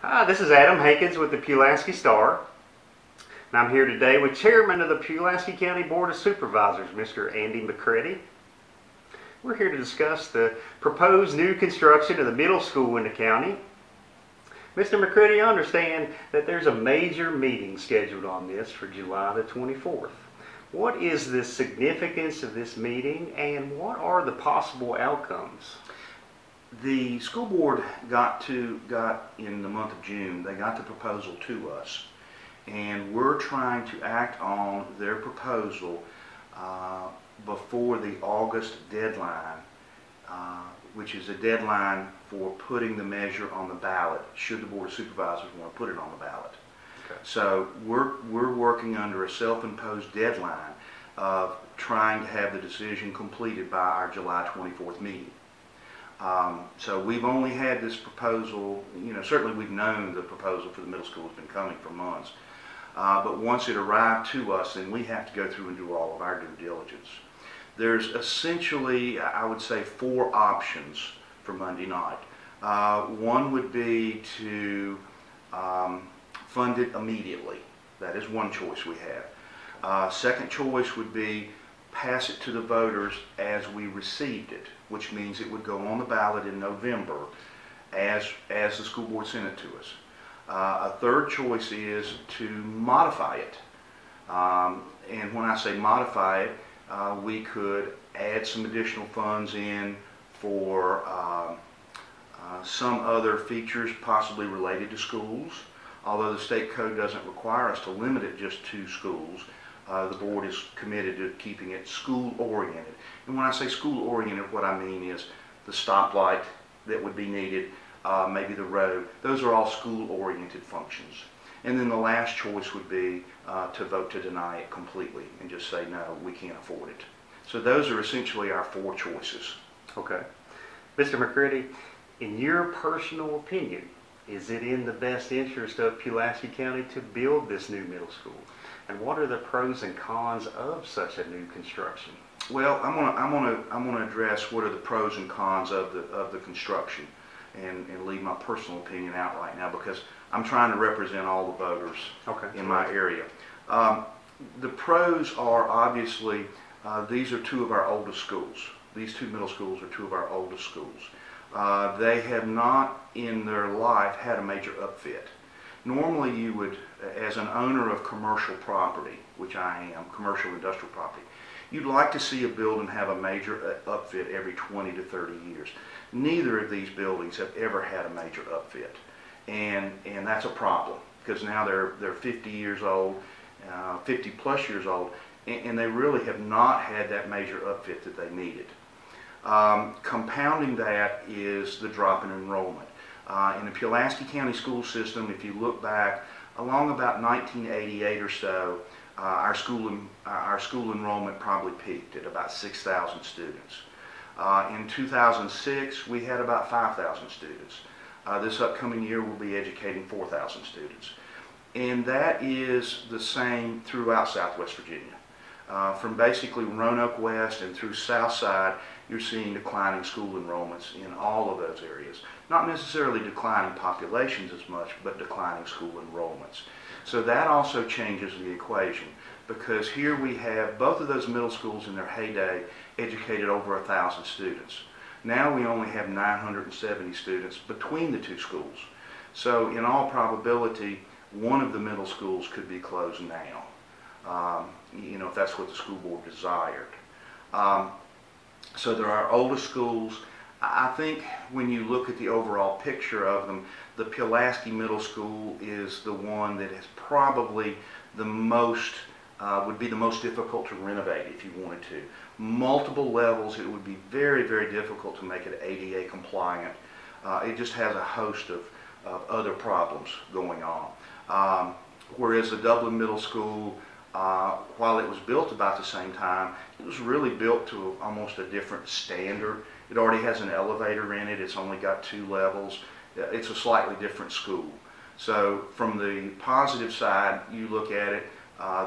Hi, this is Adam Hankins with the Pulaski Star, and I'm here today with Chairman of the Pulaski County Board of Supervisors, Mr. Andy McCready. We're here to discuss the proposed new construction of the middle school in the county. Mr. McCready, I understand that there's a major meeting scheduled on this for July the 24th. What is the significance of this meeting, and what are the possible outcomes? The school board got in the month of June, they got the proposal to us, and we're trying to act on their proposal before the August deadline, which is a deadline for putting the measure on the ballot, should the Board of Supervisors want to put it on the ballot. Okay. So we're working under a self-imposed deadline of trying to have the decision completed by our July 24th meeting. So we've only had this proposal, certainly we've known the proposal for the middle school has been coming for months. But once it arrived to us, then we have to go through and do all of our due diligence. There's essentially, I would say, 4 options for Monday night. One would be to fund it immediately. That is one choice we have. Second choice would be pass it to the voters as we received it, which means it would go on the ballot in November as the school board sent it to us. A third choice is to modify it. And when I say modify it, we could add some additional funds in for some other features possibly related to schools. Although the state code doesn't require us to limit it just to schools, the board is committed to keeping it school-oriented. And when I say school-oriented, what I mean is the stoplight that would be needed, maybe the road. Those are all school-oriented functions. And then the last choice would be to vote to deny it completely and just say, no, we can't afford it. So those are essentially our 4 choices. Okay. Mr. McCready, in your personal opinion, is it in the best interest of Pulaski County to build this new middle school? And what are the pros and cons of such a new construction? Well, I'm gonna address what are the pros and cons of the construction, and leave my personal opinion out right now because I'm trying to represent all the voters in my area. The pros are obviously these are 2 of our oldest schools. These 2 middle schools are 2 of our oldest schools. They have not in their life had a major upfit. Normally you would, as an owner of commercial property, which I am, commercial industrial property, you'd like to see a building have a major upfit every 20 to 30 years. Neither of these buildings have ever had a major upfit. And that's a problem because now they're 50 years old, 50 plus years old, and they really have not had that major upfit that they needed. Compounding that is the drop in enrollment. In the Pulaski County school system, if you look back along about 1988 or so, our school enrollment probably peaked at about 6,000 students. In 2006, we had about 5,000 students. This upcoming year, we'll be educating 4,000 students. And that is the same throughout Southwest Virginia. From basically Roanoke West and through Southside, you're seeing declining school enrollments in all of those areas. Not necessarily declining populations as much, but declining school enrollments. So that also changes the equation because here we have both of those middle schools in their heyday educated over 1,000 students. Now we only have 970 students between the 2 schools. So in all probability, one of the middle schools could be closed now. If that's what the school board desired. So they're our oldest schools. I think when you look at the overall picture of them, the Pulaski Middle School is the one that is probably the most, would be the most difficult to renovate if you wanted to. Multiple levels, it would be very, very difficult to make it ADA compliant. It just has a host of other problems going on. Whereas the Dublin Middle School, while it was built about the same time, it was really built to almost a different standard. It already has an elevator in it. It's only got 2 levels. It's a slightly different school. So from the positive side, you look at it,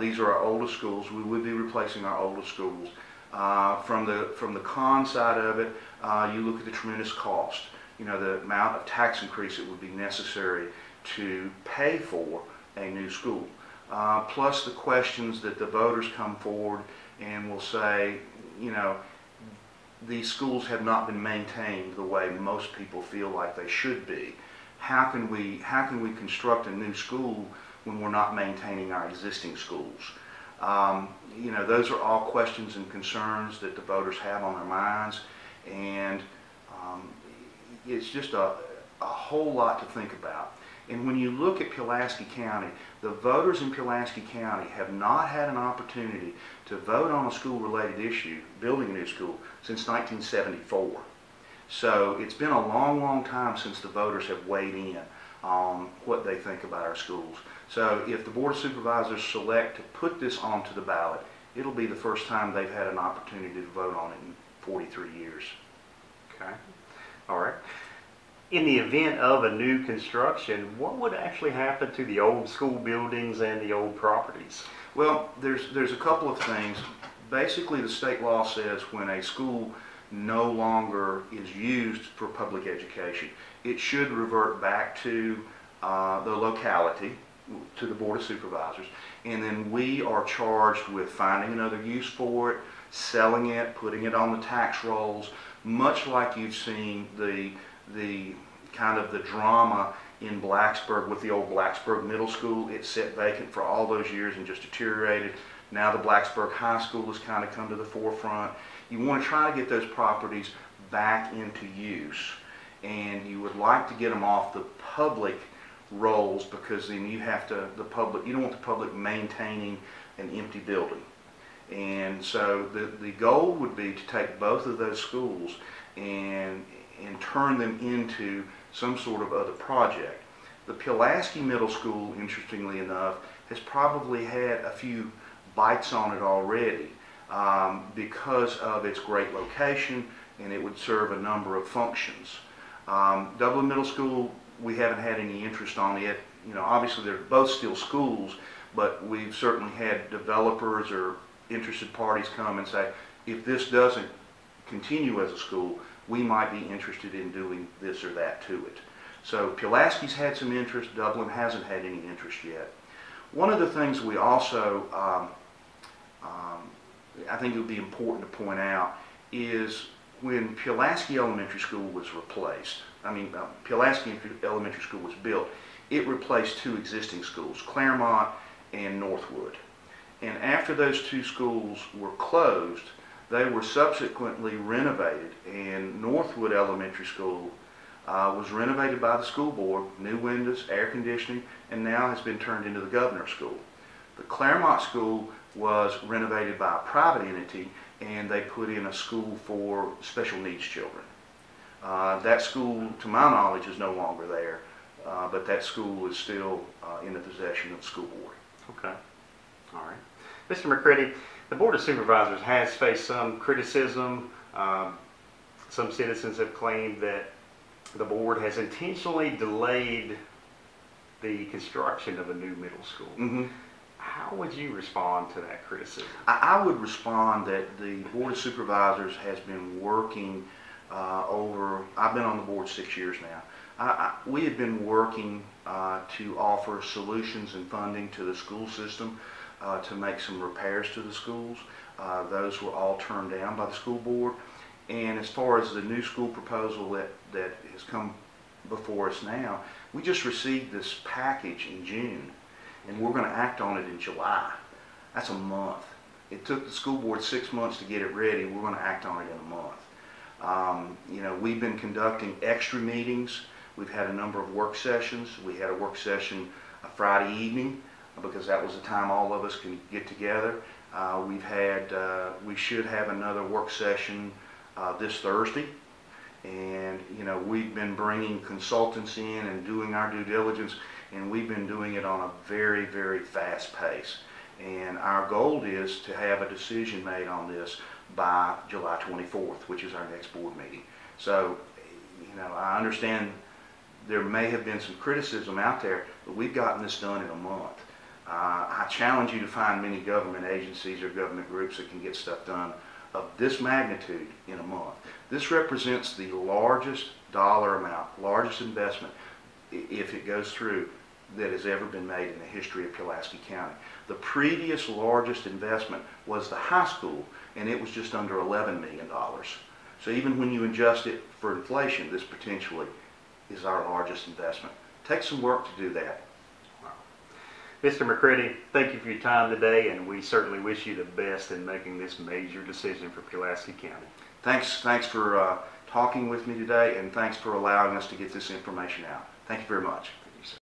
these are our oldest schools. We would be replacing our oldest schools. From the con side of it, you look at the tremendous cost. The amount of tax increase that would be necessary to pay for a new school. Plus the questions that the voters come forward and will say, you know, these schools have not been maintained the way most people feel like they should be. How can we construct a new school when we're not maintaining our existing schools? You know, those are all questions and concerns that the voters have on their minds, and it's just a whole lot to think about. And when you look at Pulaski County, the voters in Pulaski County have not had an opportunity to vote on a school-related issue, building a new school, since 1974. So it's been a long, long time since the voters have weighed in on what they think about our schools. So if the Board of Supervisors select to put this onto the ballot, it'll be the first time they've had an opportunity to vote on it in 43 years. Okay. All right. In the event of a new construction, what would actually happen to the old school buildings and the old properties? Well, there's a couple of things. Basically, the state law says when a school no longer is used for public education, it should revert back to the locality, to the Board of Supervisors, and then we are charged with finding another use for it, selling it, putting it on the tax rolls, much like you've seen the kind of the drama in Blacksburg with the old Blacksburg Middle School. It sat vacant for all those years and just deteriorated. Now the Blacksburg High School has kind of come to the forefront. You want to try to get those properties back into use, and you would like to get them off the public rolls, because then you have to, you don't want the public maintaining an empty building. And so the goal would be to take both of those schools and turn them into some sort of other project. The Pulaski Middle School, interestingly enough, has probably had a few bites on it already because of its great location, and it would serve a number of functions. Dublin Middle School, we haven't had any interest on it. You know, obviously they're both still schools, but we've certainly had developers or interested parties come and say, if this doesn't continue as a school, we might be interested in doing this or that to it. So Pulaski's had some interest, Dublin hasn't had any interest yet. One of the things we also, I think it would be important to point out, is when Pulaski Elementary School was replaced, Pulaski Elementary School was built, it replaced two existing schools, Claremont and Northwood. And after those two schools were closed, they were subsequently renovated, and Northwood Elementary School was renovated by the school board, new windows, air conditioning, and now has been turned into the Governor's School. The Claremont School was renovated by a private entity, and they put in a school for special needs children. That school, to my knowledge, is no longer there, but that school is still in the possession of the school board. Okay. All right. Mr. McCready, the Board of Supervisors has faced some criticism. Some citizens have claimed that the board has intentionally delayed the construction of a new middle school. Mm-hmm. How would you respond to that criticism? I would respond that the Board of Supervisors has been working I've been on the board 6 years now. We have been working to offer solutions and funding to the school system to make some repairs to the schools. Those were all turned down by the school board. And as far as the new school proposal that has come before us now, we just received this package in June, and we're going to act on it in July. That's a month. It took the school board 6 months to get it ready. We're going to act on it in a month. You know, we've been conducting extra meetings. We've had a number of work sessions. We had a work session Friday evening because that was the time all of us can get together. We should have another work session this Thursday. And, you know, we've been bringing consultants in and doing our due diligence, and we've been doing it on a very, very fast pace. And our goal is to have a decision made on this by July 24th, which is our next board meeting. So, you know, I understand there may have been some criticism out there, but we've gotten this done in a month. I challenge you to find many government agencies or government groups that can get stuff done of this magnitude in a month. This represents the largest dollar amount, largest investment, if it goes through, that has ever been made in the history of Pulaski County. The previous largest investment was the high school, and it was just under $11 million. So even when you adjust it for inflation, this potentially is our largest investment. Takes some work to do that. Mr. McCready, thank you for your time today, and we certainly wish you the best in making this major decision for Pulaski County. Thanks for talking with me today, and thanks for allowing us to get this information out. Thank you very much.